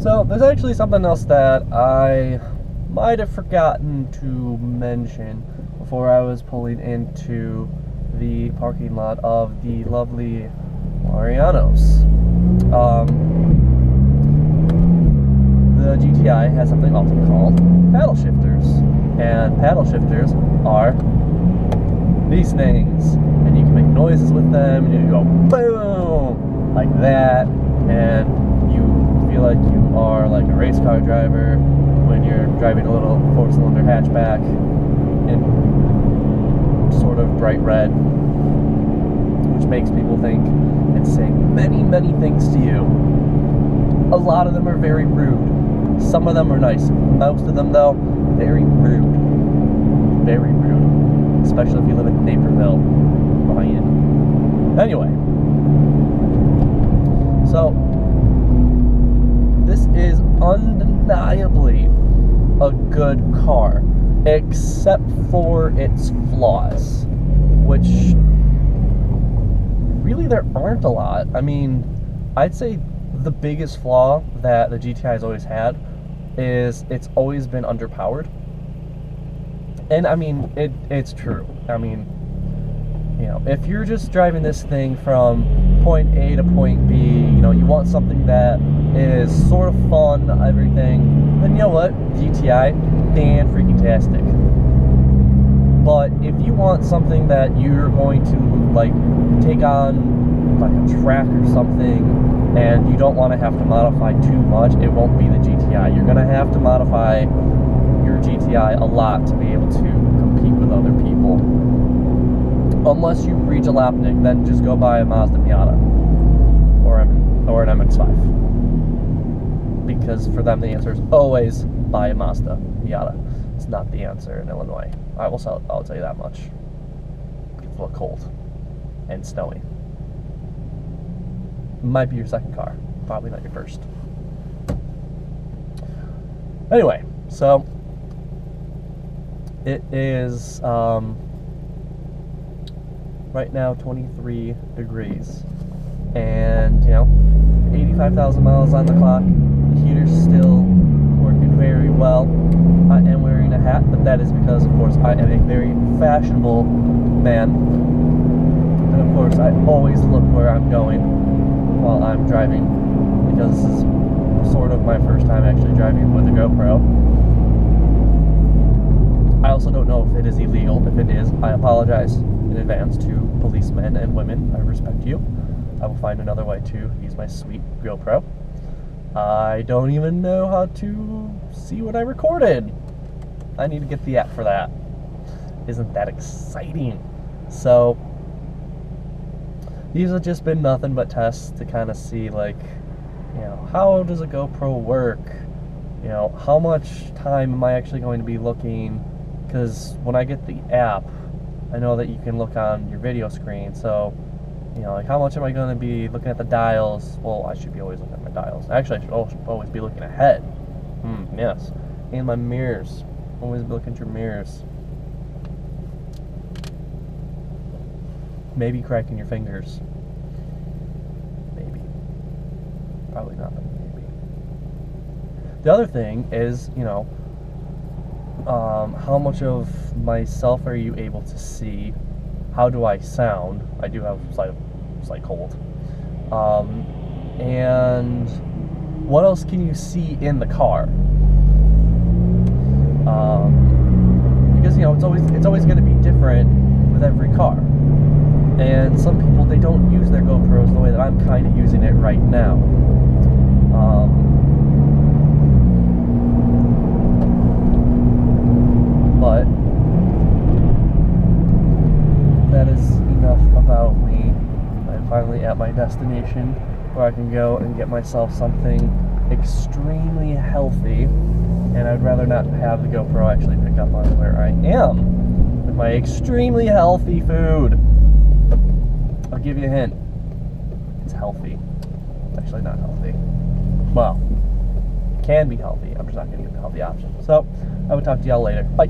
So there's actually something else that I might have forgotten to mention before I was pulling into the parking lot of the lovely Mariano's. The GTI has something also called paddle shifters, and paddle shifters are these things, and you can make noises with them, and you go boom like that, and you feel like you are like a race car driver when you're driving a little four-cylinder hatchback in sort of bright red, which makes people think it's saying many, many things to you. A lot of them are very rude. Some of them are nice. Most of them, though, very rude. Very rude. Especially if you live in Naperville, Ryan. Anyway. So, this is undeniably a good car, except for its flaws, which really there aren't a lot. I mean, I'd say the biggest flaw that the GTI has always had is it's always been underpowered. And I mean, it's true. I mean, you know, if you're just driving this thing from point A to point B, you know, you want something that is sort of fun, everything, then you know what? GTI, dan freaking tastic. But if you want something that you're going to, like, take on, like, a track or something, and you don't want to have to modify too much, it won't be the GTI. You're going to have to modify your GTI a lot to be able to compete with other people. Unless you reach a Lapnik, then just go buy a Mazda Miata or an MX-5. Because for them, the answer is always buy a Mazda Miata. It's not the answer in Illinois. I'll tell you that much. It's a little cold and snowy. Might be your second car, probably not your first. Anyway, so it is right now 23 degrees, and you know, 85,000 miles on the clock. The heater's still working very well. I am wearing a hat, but that is because, of course, I am a very fashionable man, and of course, I always look where I'm going while I'm driving, because this is sort of my first time actually driving with a GoPro. I also don't know if it is illegal. If it is, I apologize in advance to policemen and women. I respect you. I will find another way to use my sweet GoPro. I don't even know how to see what I recorded. I need to get the app for that. Isn't that exciting? So these have just been nothing but tests to kind of see, like, you know, how does a GoPro work? You know, how much time am I actually going to be looking? Because when I get the app, I know that you can look on your video screen. So, you know, like, how much am I going to be looking at the dials? Well, I should be always looking at my dials. Actually, I should always be looking ahead. Yes. And my mirrors. Always be looking at your mirrors. Maybe cracking your fingers. Maybe. Probably not, but maybe. The other thing is, you know, how much of myself are you able to see? How do I sound? I do have slight cold. And what else can you see in the car? Because, you know, it's always going to be different with every car. And some people, they don't use their GoPros the way that I'm kind of using it right now. But that is enough about me. I'm finally at my destination where I can go and get myself something extremely healthy, and I'd rather not have the GoPro actually pick up on where I am with my extremely healthy food. I'll give you a hint. It's healthy. It's actually not healthy. Well, it can be healthy. I'm just not going to give you the healthy option. So, I will talk to y'all later. Bye.